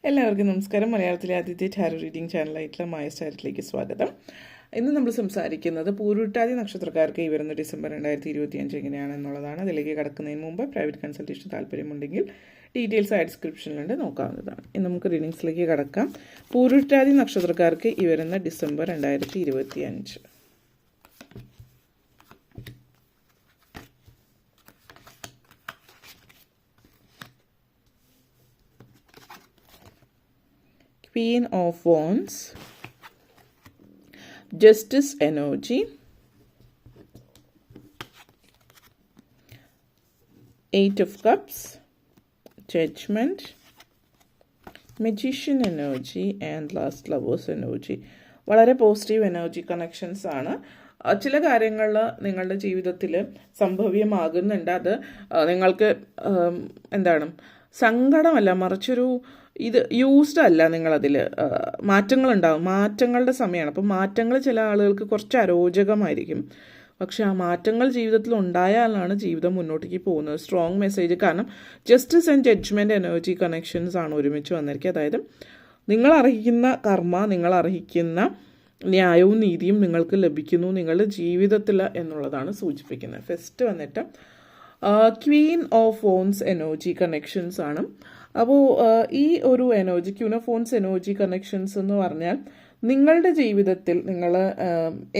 എല്ലാവർക്കും നമസ്കാരം. മലയാളത്തിലെ ആദ്യത്തെ ടാരോ റീഡിംഗ് ചാനലായിട്ടുള്ള മായ സ്റ്റാരറ്റിലേക്ക് സ്വാഗതം. ഇന്ന് നമ്മൾ സംസാരിക്കുന്നത് പൂരുരുട്ടാതി നക്ഷത്രക്കാർക്ക് ഈ വരുന്ന ഡിസംബർ 2025 എങ്ങനെയാണെന്നുള്ളതാണ്. അതിലേക്ക് കടക്കുന്നതിന് മുമ്പ് പ്രൈവറ്റ് കൺസൾട്ടേഷൻ താല്പര്യമുണ്ടെങ്കിൽ ഡീറ്റെയിൽസ് ആ ഡിസ്ക്രിപ്ഷനിലുണ്ട്, നോക്കാവുന്നതാണ്. ഇനി നമുക്ക് റീഡിങ്സിലേക്ക് കടക്കാം. പൂരുരുട്ടാതി നക്ഷത്രക്കാർക്ക് ഈ വരുന്ന December 2025. Queen of Wands, Justice energy, Eight of Cups, Judgment, Magician energy and Last Lovers energy. വളരെ പോസിറ്റീവ് എനർജി കണക്ഷൻസ് ആണ്. ചില കാര്യങ്ങൾ നിങ്ങളുടെ ജീവിതത്തിൽ സംഭവ്യമാകുന്നുണ്ട്. അത് നിങ്ങൾക്ക് സങ്കടമല്ല, മറിച്ചൊരു ഇത് യൂസ്ഡ് അല്ല. നിങ്ങളതിൽ മാറ്റങ്ങളുണ്ടാകും, മാറ്റങ്ങളുടെ സമയമാണ്. അപ്പം മാറ്റങ്ങൾ ചില ആളുകൾക്ക് കുറച്ച് അരോചകമായിരിക്കും, പക്ഷെ ആ മാറ്റങ്ങൾ ജീവിതത്തിൽ ഉണ്ടായാലാണ് ജീവിതം മുന്നോട്ടേക്ക് പോകുന്നത്. Strong message. കാരണം justice and judgement energy connections ആണ് ഒരുമിച്ച് വന്നിരിക്കുക. അതായത് നിങ്ങൾ അർഹിക്കുന്ന കർമ്മ, നിങ്ങൾ അർഹിക്കുന്ന ന്യായവും നീതിയും നിങ്ങൾക്ക് ലഭിക്കുന്നു നിങ്ങളുടെ ജീവിതത്തിൽ എന്നുള്ളതാണ് സൂചിപ്പിക്കുന്നത്. ഫസ്റ്റ് വന്നിട്ട് Queen of wands energy connections ആണ്. അപ്പോൾ ഈ ഒരു energy, Queen of wands energy connections എന്ന് പറഞ്ഞാൽ നിങ്ങളുടെ ജീവിതത്തിൽ നിങ്ങൾ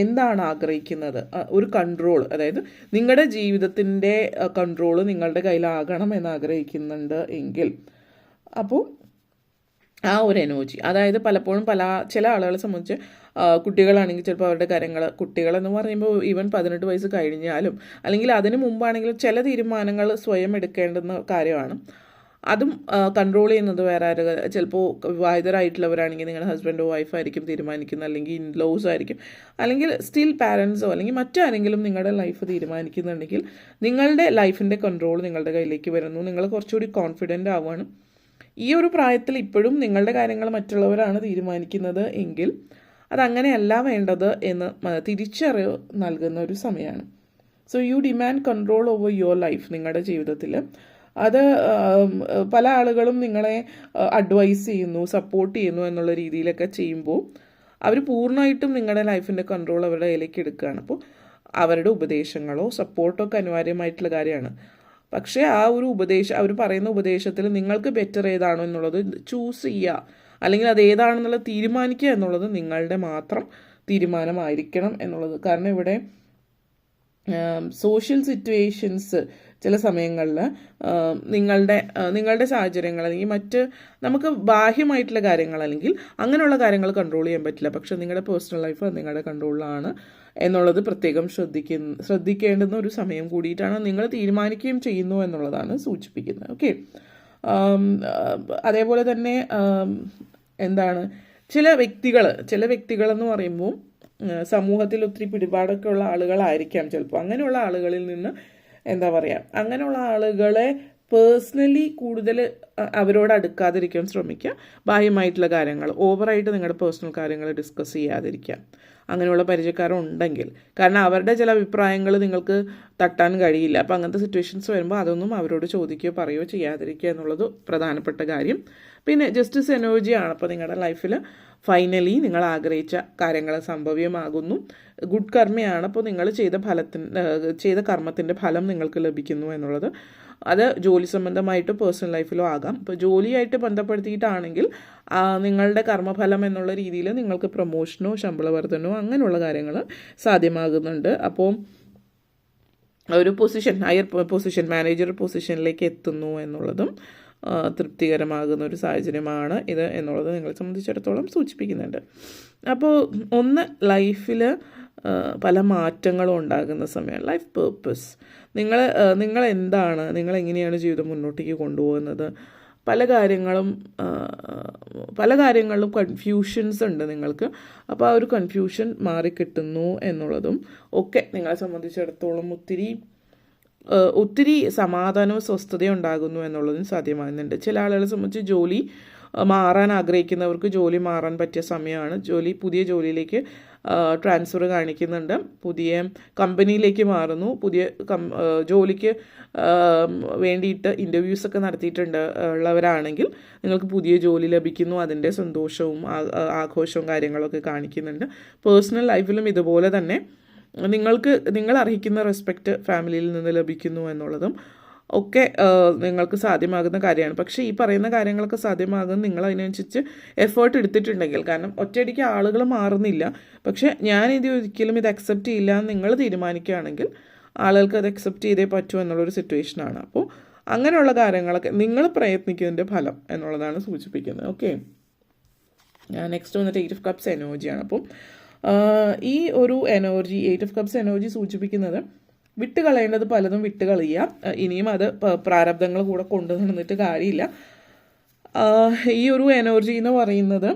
എന്താണ് ആഗ്രഹിക്കുന്നത്, ഒരു കൺട്രോൾ, അതായത് നിങ്ങളുടെ ജീവിതത്തിൻ്റെ കൺട്രോൾ നിങ്ങളുടെ കയ്യിലാകണം എന്ന് ആഗ്രഹിക്കുന്നുണ്ട് എങ്കിൽ അപ്പോൾ ആ ഒരു എനർജി, അതായത് പലപ്പോഴും ചില ആളുകളെ സംബന്ധിച്ച് കുട്ടികളാണെങ്കിൽ ചിലപ്പോൾ അവരുടെ കാര്യങ്ങൾ, കുട്ടികളെന്ന് പറയുമ്പോൾ ഈവൻ 18 വയസ്സ് കഴിഞ്ഞാലും അല്ലെങ്കിൽ അതിന് മുമ്പാണെങ്കിലും ചില തീരുമാനങ്ങൾ സ്വയം എടുക്കേണ്ടുന്ന കാര്യമാണ്. അതും കൺട്രോൾ ചെയ്യുന്നത് വേറെ ആര്, ചിലപ്പോൾ വിവാഹിതരായിട്ടുള്ളവരാണെങ്കിൽ നിങ്ങളുടെ ഹസ്ബൻഡോ വൈഫായിരിക്കും തീരുമാനിക്കുന്നത്, അല്ലെങ്കിൽ ഇൻലോസ് ആയിരിക്കും, അല്ലെങ്കിൽ സ്റ്റിൽ പാരൻസോ അല്ലെങ്കിൽ മറ്റാരെങ്കിലും നിങ്ങളുടെ ലൈഫ് തീരുമാനിക്കുന്നുണ്ടെങ്കിൽ നിങ്ങളുടെ ലൈഫിൻ്റെ കൺട്രോൾ നിങ്ങളുടെ കയ്യിലേക്ക് വരുന്നു. നിങ്ങൾ കുറച്ചുകൂടി കോൺഫിഡൻ്റ് ആവുകയാണ്. ഈ ഒരു പ്രായത്തിൽ ഇപ്പോഴും നിങ്ങളുടെ കാര്യങ്ങൾ മറ്റുള്ളവരാണ് തീരുമാനിക്കുന്നത് എങ്കിൽ അതങ്ങനെയല്ല വേണ്ടത് എന്ന് തിരിച്ചറിവ് നൽകുന്ന ഒരു സമയമാണ്. So you demand control over your life. നിങ്ങളുടെ ജീവിതത്തിൽ അത് പല ആളുകളും നിങ്ങളെ അഡ്വൈസ് ചെയ്യുന്നു, സപ്പോർട്ട് ചെയ്യുന്നു എന്നുള്ള രീതിയിലൊക്കെ ചെയ്യുമ്പോൾ അവർ പൂർണ്ണമായിട്ടും നിങ്ങളുടെ ലൈഫിൻ്റെ കൺട്രോൾ അവരുടെ കയ്യിലേക്ക് എടുക്കുകയാണ്. അപ്പോൾ അവരുടെ ഉപദേശങ്ങളോ സപ്പോർട്ടോ ഒക്കെ അനിവാര്യമായിട്ടുള്ള കാര്യമാണ്. പക്ഷേ ആ ഒരു അവർ പറയുന്ന ഉപദേശത്തിൽ നിങ്ങൾക്ക് ബെറ്റർ ഏതാണോ എന്നുള്ളത് ചൂസ് ചെയ്യുക, അല്ലെങ്കിൽ അത് ഏതാണെന്നുള്ളത് തീരുമാനിക്കുക എന്നുള്ളത് നിങ്ങളുടെ മാത്രം തീരുമാനമായിരിക്കണം എന്നുള്ളത്. കാരണം ഇവിടെ സോഷ്യൽ സിറ്റുവേഷൻസ് ചില സമയങ്ങളിൽ നിങ്ങളുടെ സാഹചര്യങ്ങൾ അല്ലെങ്കിൽ മറ്റ് നമുക്ക് ബാഹ്യമായിട്ടുള്ള കാര്യങ്ങൾ അല്ലെങ്കിൽ അങ്ങനെയുള്ള കാര്യങ്ങൾ കൺട്രോൾ ചെയ്യാൻ പറ്റില്ല. പക്ഷെ നിങ്ങളുടെ പേഴ്സണൽ ലൈഫ് നിങ്ങളുടെ കൺട്രോളിലാണ് എന്നുള്ളത് പ്രത്യേകം ശ്രദ്ധിക്കേണ്ടുന്ന ഒരു സമയം കൂടിയിട്ടാണ്. നിങ്ങൾ തീരുമാനിക്കുകയും ചെയ്യുന്നു എന്നുള്ളതാണ് സൂചിപ്പിക്കുന്നത്. ഓക്കെ. അതേപോലെ തന്നെ ചില വ്യക്തികളെന്ന് പറയുമ്പോൾ സമൂഹത്തിൽ ഒത്തിരി പിടിപാടൊക്കെ ഉള്ള ആളുകളായിരിക്കാം ചിലപ്പോൾ. അങ്ങനെയുള്ള ആളുകളിൽ നിന്ന് അങ്ങനെയുള്ള ആളുകളെ പേഴ്സണലി കൂടുതൽ അവരോട് അടുക്കാതിരിക്കാൻ ശ്രമിക്കുക. ബാഹ്യമായിട്ടുള്ള കാര്യങ്ങൾ, ഓവറായിട്ട് നിങ്ങളുടെ പേഴ്സണൽ കാര്യങ്ങൾ ഡിസ്കസ് ചെയ്യാതിരിക്കുക അങ്ങനെയുള്ള പരിചയക്കാരുണ്ടെങ്കിൽ. കാരണം അവരുടെ ചില അഭിപ്രായങ്ങൾ നിങ്ങൾക്ക് തട്ടാൻ കഴിയില്ല. അപ്പോൾ അങ്ങനത്തെ സിറ്റുവേഷൻസ് വരുമ്പോൾ അതൊന്നും അവരോട് ചോദിക്കുകയോ പറയുകയോ ചെയ്യാതിരിക്കുക എന്നുള്ളത് പ്രധാനപ്പെട്ട കാര്യം. പിന്നെ ജസ്റ്റിസ് എനർജിയാണ്. അപ്പോൾ നിങ്ങളുടെ ലൈഫിൽ ഫൈനലി നിങ്ങൾ ആഗ്രഹിച്ച കാര്യങ്ങൾ സംഭവ്യമാകുന്നു. ഗുഡ് കർമ്മയാണ്. അപ്പോൾ നിങ്ങൾ ചെയ്ത കർമ്മത്തിൻ്റെ ഫലം നിങ്ങൾക്ക് ലഭിക്കുന്നു എന്നുള്ളത്. അത് ജോലി സംബന്ധമായിട്ടോ പേഴ്സണൽ ലൈഫിലോ ആകാം. ഇപ്പോൾ ജോലിയായിട്ട് ബന്ധപ്പെടുത്തിയിട്ടാണെങ്കിൽ നിങ്ങളുടെ കർമ്മഫലം എന്നുള്ള രീതിയിൽ നിങ്ങൾക്ക് പ്രൊമോഷനോ ശമ്പള വർധനയോ അങ്ങനെയുള്ള കാര്യങ്ങൾ സാധ്യമാകുന്നുണ്ട്. അപ്പോൾ ഒരു ഹയർ പൊസിഷൻ, മാനേജർ പൊസിഷനിലേക്ക് എത്തുന്നു എന്നുള്ളതും തൃപ്തികരമാകുന്ന ഒരു സാഹചര്യമാണ് ഇത് എന്നുള്ളത് നിങ്ങളെ സംബന്ധിച്ചിടത്തോളം സൂചിപ്പിക്കുന്നുണ്ട്. അപ്പോൾ ലൈഫിൽ പല മാറ്റങ്ങളും ഉണ്ടാകുന്ന സമയമാണ്. ലൈഫ് പേർപ്പസ്, നിങ്ങൾ എന്താണ്, നിങ്ങളെങ്ങനെയാണ് ജീവിതം മുന്നോട്ടേക്ക് കൊണ്ടുപോകുന്നത്, പല കാര്യങ്ങളിലും കൺഫ്യൂഷൻസ് ഉണ്ട് നിങ്ങൾക്ക്. അപ്പോൾ ആ ഒരു കൺഫ്യൂഷൻ മാറിക്കിട്ടുന്നു എന്നുള്ളതും ഒക്കെ നിങ്ങളെ സംബന്ധിച്ചിടത്തോളം ഒത്തിരി സമാധാനവും സ്വസ്ഥതയും ഉണ്ടാകുന്നു എന്നുള്ളതും സാധ്യമാകുന്നുണ്ട്. ചില ആളുകളെ സംബന്ധിച്ച് ജോലി മാറാൻ ആഗ്രഹിക്കുന്നവർക്ക് ജോലി മാറാൻ പറ്റിയ സമയമാണ്. പുതിയ ജോലിയിലേക്ക് ട്രാൻസ്ഫർ കാണിക്കുന്നുണ്ട്, പുതിയ കമ്പനിയിലേക്ക് മാറുന്നു, പുതിയ ജോലിക്ക് വേണ്ടിയിട്ട് ഇൻ്റർവ്യൂസൊക്കെ നടത്തിയിട്ടുണ്ട് ഉള്ളവരാണെങ്കിൽ നിങ്ങൾക്ക് പുതിയ ജോലി ലഭിക്കുന്നു. അതിൻ്റെ സന്തോഷവും ആഘോഷവും കാര്യങ്ങളൊക്കെ കാണിക്കുന്നുണ്ട്. പേഴ്സണൽ ലൈഫിലും ഇതുപോലെ തന്നെ നിങ്ങൾ അർഹിക്കുന്ന റെസ്പെക്റ്റ് ഫാമിലിയിൽ നിന്ന് ലഭിക്കുന്നു എന്നുള്ളതും ഒക്കെ നിങ്ങൾക്ക് സാധ്യമാകുന്ന കാര്യമാണ്. പക്ഷേ ഈ പറയുന്ന കാര്യങ്ങളൊക്കെ സാധ്യമാകുന്ന നിങ്ങൾ അതിനനുസരിച്ച് എഫേർട്ട് എടുത്തിട്ടുണ്ടെങ്കിൽ, കാരണം ഒറ്റയടിക്ക് ആളുകൾ മാറുന്നില്ല. പക്ഷേ ഞാനിത് ഒരിക്കലും ഇത് അക്സെപ്റ്റ് ചെയ്യില്ല എന്ന് നിങ്ങൾ തീരുമാനിക്കുകയാണെങ്കിൽ ആളുകൾക്ക് അത് അക്സെപ്റ്റ് ചെയ്തേ പറ്റൂ എന്നുള്ളൊരു സിറ്റുവേഷനാണ്. അപ്പോൾ അങ്ങനെയുള്ള കാര്യങ്ങളൊക്കെ നിങ്ങൾ പ്രയത്നിക്കുന്നതിൻ്റെ ഫലം എന്നുള്ളതാണ് സൂചിപ്പിക്കുന്നത്. ഓക്കെ, നെക്സ്റ്റ് വന്നിട്ട് 8 ഓഫ് കപ്സ് എനർജിയാണ്. അപ്പം ഈ ഒരു എനർജി 8 ഓഫ് കപ്സ് എനർജി സൂചിപ്പിക്കുന്നത് വിട്ട് കളയേണ്ടത് പലതും വിട്ട് കളയുക. ഇനിയും അത് പ്രാരബ്ധങ്ങൾ കൂടെ കൊണ്ടു നടന്നിട്ട് കാര്യമില്ല. ഈ ഒരു എനർജി എന്ന് പറയുന്നത്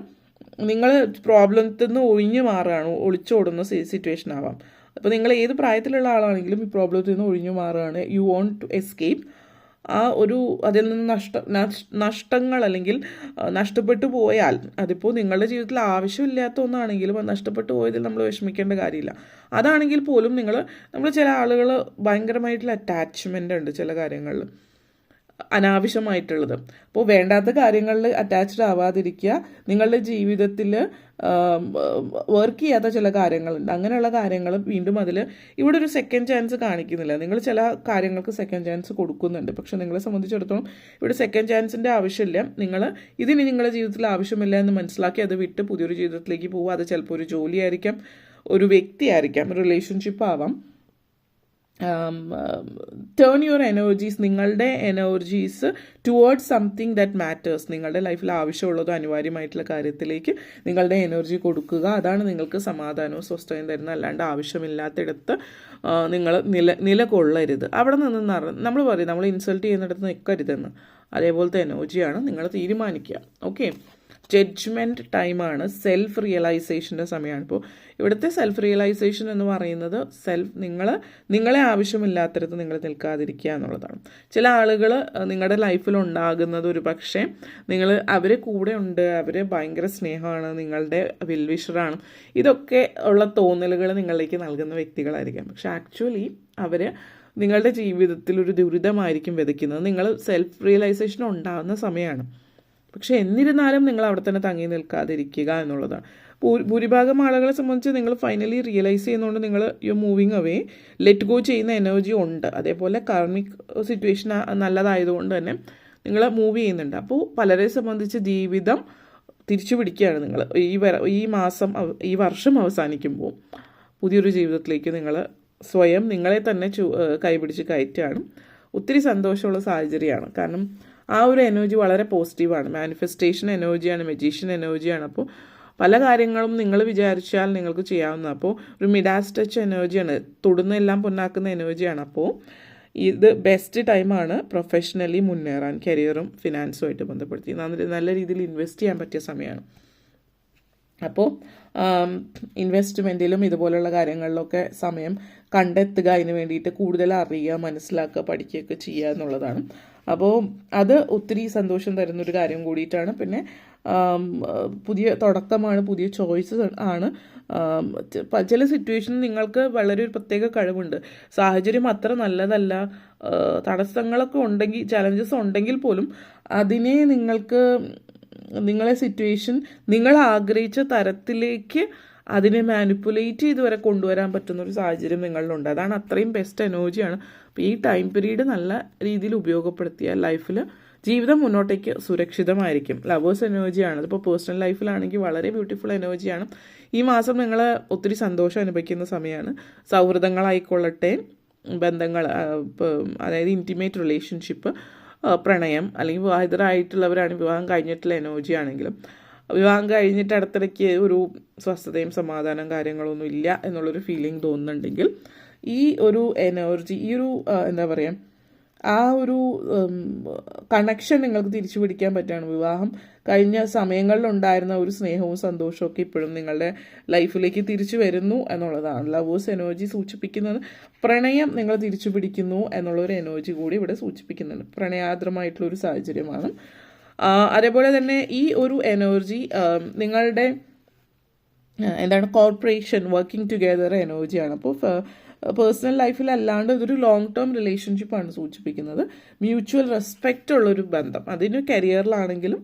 നിങ്ങൾ പ്രോബ്ലത്തിൽ നിന്ന് ഒഴിഞ്ഞു മാറുകയാണ്, ഒളിച്ചോടുന്ന സിറ്റുവേഷൻ ആവാം. അപ്പോൾ നിങ്ങൾ ഏത് പ്രായത്തിലുള്ള ആളാണെങ്കിലും ഈ പ്രോബ്ലത്തിൽ നിന്ന് ഒഴിഞ്ഞു മാറുകയാണ്. You want to escape. അതിൽ നിന്ന് നഷ്ടങ്ങൾ അല്ലെങ്കിൽ നഷ്ടപ്പെട്ടു പോയാൽ, അതിപ്പോൾ നിങ്ങളുടെ ജീവിതത്തിൽ ആവശ്യമില്ലാത്ത ഒന്നാണെങ്കിലും അത് നഷ്ടപ്പെട്ടു പോയതിൽ നമ്മൾ വിഷമിക്കേണ്ട കാര്യമില്ല. അതാണെങ്കിൽ പോലും നമ്മൾ ചില ആളുകൾ ഭയങ്കരമായിട്ടുള്ള അറ്റാച്ച്മെൻ്റ് ഉണ്ട് ചില കാര്യങ്ങളിൽ, അനാവശ്യമായിട്ടുള്ളത്. അപ്പോൾ വേണ്ടാത്ത കാര്യങ്ങളിൽ അറ്റാച്ച്ഡ് ആവാതിരിക്കുക. നിങ്ങളുടെ ജീവിതത്തിൽ വർക്ക് ചെയ്യാത്ത ചില കാര്യങ്ങളുണ്ട്, അങ്ങനെയുള്ള കാര്യങ്ങൾ വീണ്ടും ഇവിടെ ഒരു സെക്കൻഡ് ചാൻസ് കാണിക്കുന്നില്ല. നിങ്ങൾ ചില കാര്യങ്ങൾക്ക് സെക്കൻഡ് ചാൻസ് കൊടുക്കുന്നുണ്ട്, പക്ഷെ നിങ്ങളെ സംബന്ധിച്ചിടത്തോളം ഇവിടെ സെക്കൻഡ് ചാൻസിൻ്റെ ആവശ്യമില്ല. ഇതിന് നിങ്ങളുടെ ജീവിതത്തിൽ ആവശ്യമില്ല എന്ന് മനസ്സിലാക്കി അത് വിട്ട് പുതിയൊരു ജീവിതത്തിലേക്ക് പോവുക. അത് ചിലപ്പോൾ ഒരു ജോലിയായിരിക്കാം, ഒരു വ്യക്തിയായിരിക്കാം, റിലേഷൻഷിപ്പ് ആവാം. ടേൺ യുവർ എനർജീസ്, നിങ്ങളുടെ energies towards something that matters. നിങ്ങളുടെ ലൈഫിൽ ആവശ്യമുള്ളതോ അനിവാര്യമായിട്ടുള്ള കാര്യത്തിലേക്ക് നിങ്ങളുടെ എനർജി കൊടുക്കുക. അതാണ് നിങ്ങൾക്ക് സമാധാനവും സ്വസ്ഥതയും തരുന്നത്. അല്ലാണ്ട് ആവശ്യമില്ലാത്തിടത്ത് നിങ്ങൾ നിലകൊള്ളരുത്. അവിടെ നിന്ന് നമ്മൾ പറയും നമ്മൾ ഇൻസൾട്ട് ചെയ്യുന്നിടത്ത് നിൽക്കരുതെന്ന്. അതേപോലത്തെ എനർജിയാണ് നിങ്ങൾ തീരുമാനിക്കുക. ഓക്കെ, ജഡ്ജ്മെൻറ്റ് ടൈമാണ്, സെൽഫ് റിയലൈസേഷൻ്റെ സമയമാണ്. ഇപ്പോൾ ഇവിടുത്തെ സെൽഫ് റിയലൈസേഷൻ എന്ന് പറയുന്നത് നിങ്ങളെ ആവശ്യമില്ലാത്തടത്ത് നിങ്ങൾ നിൽക്കാതിരിക്കുക എന്നുള്ളതാണ്. ചില ആളുകൾ നിങ്ങളുടെ ലൈഫിൽ ഉണ്ടാകുന്നത് ഒരു പക്ഷേ അവർ കൂടെ ഉണ്ട്, അവർ ഭയങ്കര സ്നേഹമാണ്, നിങ്ങളുടെ വെൽവിഷറാണ്, ഇതൊക്കെ ഉള്ള തോന്നലുകൾ നിങ്ങളിലേക്ക് നൽകുന്ന വ്യക്തികളായിരിക്കാം. പക്ഷെ ആക്ച്വലി അവർ നിങ്ങളുടെ ജീവിതത്തിൽ ഒരു ദുരിതമായിരിക്കും വിതയ്ക്കുന്നത്. നിങ്ങൾ സെൽഫ് റിയലൈസേഷൻ ഉണ്ടാകുന്ന സമയമാണ്. പക്ഷെ എന്നിരുന്നാലും നിങ്ങൾ അവിടെ തന്നെ തങ്ങി നിൽക്കാതിരിക്കുക എന്നുള്ളതാണ്. ഭൂരിഭാഗം ആളുകളെ സംബന്ധിച്ച് നിങ്ങൾ ഫൈനലി റിയലൈസ് ചെയ്യുന്നതുകൊണ്ട് നിങ്ങൾ you moving away, let go ചെയ്യുന്ന എനർജി ഉണ്ട്. അതേപോലെ കാർമിക് സിറ്റുവേഷൻ നല്ലതായതുകൊണ്ട് തന്നെ നിങ്ങൾ മൂവ് ചെയ്യുന്നുണ്ട്. അപ്പോൾ പലരെ സംബന്ധിച്ച് ജീവിതം തിരിച്ചു പിടിക്കുകയാണ്. നിങ്ങൾ ഈ വർഷം അവസാനിക്കുമ്പോൾ പുതിയൊരു ജീവിതത്തിലേക്ക് നിങ്ങൾ സ്വയം നിങ്ങളെ തന്നെ കൈപിടിച്ച് കയറ്റുകയാണ്. ഒത്തിരി സന്തോഷമുള്ള സാഹചര്യമാണ്. കാരണം ആ ഒരു എനർജി വളരെ പോസിറ്റീവാണ്. മാനിഫെസ്റ്റേഷൻ എനർജിയാണ്, മെജീഷ്യൻ എനർജിയാണ്. അപ്പോൾ പല കാര്യങ്ങളും നിങ്ങൾ വിചാരിച്ചാൽ നിങ്ങൾക്ക് ചെയ്യാവുന്ന. അപ്പോൾ ഒരു മിഡാസ് ടച്ച് എനർജിയാണ്, തൊടുന്നെല്ലാം പൊന്നാക്കുന്ന എനർജിയാണ്. അപ്പോൾ ഇത് ബെസ്റ്റ് ടൈമാണ് പ്രൊഫഷണലി മുന്നേറാൻ, കരിയറും ഫിനാൻസുമായിട്ട് ബന്ധപ്പെടുത്തി നല്ല രീതിയിൽ ഇൻവെസ്റ്റ് ചെയ്യാൻ പറ്റിയ സമയമാണ്. അപ്പോൾ ഇൻവെസ്റ്റ്മെൻറ്റിലും ഇതുപോലുള്ള കാര്യങ്ങളിലൊക്കെ സമയം കണ്ടെത്തുക, അതിന് വേണ്ടിയിട്ട് കൂടുതൽ അറിയുക, മനസ്സിലാക്കുക, പഠിക്കുകയൊക്കെ ചെയ്യുക എന്നുള്ളതാണ്. അപ്പോൾ അത് ഒത്തിരി സന്തോഷം തരുന്നൊരു കാര്യം കൂടിയിട്ടാണ്. പിന്നെ പുതിയ തുടക്കമാണ്, പുതിയ ചോയ്സ് ആണ്. ചില സിറ്റുവേഷൻ നിങ്ങൾക്ക് വളരെ ഒരു പ്രത്യേക കഴിവുണ്ട്, സാഹചര്യം അത്ര നല്ലതല്ല, തടസ്സങ്ങളൊക്കെ ഉണ്ടെങ്കിൽ, ചലഞ്ചസ് ഉണ്ടെങ്കിൽ പോലും അതിനെ നിങ്ങളെ സിറ്റുവേഷൻ നിങ്ങൾ ആഗ്രഹിച്ച തരത്തിലേക്ക് അതിനെ മാനിപ്പുലേറ്റ് ചെയ്ത് വരെ കൊണ്ടുവരാൻ പറ്റുന്നൊരു സാഹചര്യം നിങ്ങളിലുണ്ട്. അതാണ് അത്രയും ബെസ്റ്റ് എനർജിയാണ്. അപ്പോൾ ഈ ടൈം പീരീഡ് നല്ല രീതിയിൽ ഉപയോഗപ്പെടുത്തിയാൽ ലൈഫിൽ ജീവിതം മുന്നോട്ടേക്ക് സുരക്ഷിതമായിരിക്കും. ലവേഴ്സ് എനർജിയാണ്. അതിപ്പോൾ പേഴ്സണൽ ലൈഫിലാണെങ്കിൽ വളരെ ബ്യൂട്ടിഫുൾ എനർജിയാണ്. ഈ മാസം നിങ്ങൾ ഒത്തിരി സന്തോഷം അനുഭവിക്കുന്ന സമയമാണ്. സൗഹൃദങ്ങളായിക്കൊള്ളട്ടെ, ബന്ധങ്ങൾ, അതായത് ഇൻറ്റിമേറ്റ് റിലേഷൻഷിപ്പ്, പ്രണയം, അല്ലെങ്കിൽ വിവാഹിതരായിട്ടുള്ളവരാണ്, വിവാഹം കഴിഞ്ഞിട്ടുള്ള എനർജി ആണെങ്കിലും വിവാഹം കഴിഞ്ഞിട്ട് അടുത്തിടയ്ക്ക് ഒരു സ്വസ്ഥതയും സമാധാനം കാര്യങ്ങളൊന്നും ഇല്ല എന്നുള്ളൊരു ഫീലിംഗ് തോന്നുന്നുണ്ടെങ്കിൽ ഈ ഒരു എനർജി, ഈ ഒരു എന്താ പറയുക, ആ ഒരു കണക്ഷൻ നിങ്ങൾക്ക് തിരിച്ചു പിടിക്കാൻ പറ്റുകയാണ്. വിവാഹം കഴിഞ്ഞ സമയങ്ങളിലുണ്ടായിരുന്ന ഒരു സ്നേഹവും സന്തോഷവും ഒക്കെ ഇപ്പോഴും നിങ്ങളുടെ ലൈഫിലേക്ക് തിരിച്ചു വരുന്നു എന്നുള്ളതാണ് ലവേഴ്സ് എനർജി സൂചിപ്പിക്കുന്നത്. പ്രണയം നിങ്ങൾ തിരിച്ചു പിടിക്കുന്നു എന്നുള്ളൊരു എനർജി കൂടി ഇവിടെ സൂചിപ്പിക്കുന്നുണ്ട്. പ്രണയാർദ്രമായിട്ടുള്ളൊരു സാഹചര്യമാണ്. അതേപോലെ തന്നെ ഈ ഒരു എനർജി നിങ്ങളുടെ എന്താണ് കോർപ്പറേഷൻ വർക്കിംഗ് ടുഗെദർ എനർജിയാണ്. അപ്പോൾ പേഴ്സണൽ ലൈഫിൽ അല്ലാണ്ട് ഇതൊരു ലോങ് ടേം റിലേഷൻഷിപ്പാണ് സൂചിപ്പിക്കുന്നത്. മ്യൂച്വൽ റെസ്പെക്റ്റ് ഉള്ളൊരു ബന്ധം, അതിന് കരിയറിലാണെങ്കിലും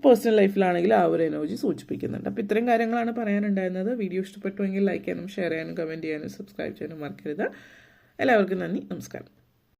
പേഴ്സണൽ ലൈഫിലാണെങ്കിലും ആ ഒരു എനർജി സൂചിപ്പിക്കുന്നുണ്ട്. അപ്പോൾ ഇത്രയും കാര്യങ്ങളാണ് പറയാനുണ്ടായിരുന്നത്. വീഡിയോ ഇഷ്ടപ്പെട്ടുവെങ്കിൽ ലൈക്ക് ചെയ്യാനും ഷെയർ ചെയ്യാനും കമൻറ്റ് ചെയ്യാനും സബ്സ്ക്രൈബ് ചെയ്യാനും മറക്കരുത്. എല്ലാവർക്കും നന്ദി, നമസ്കാരം.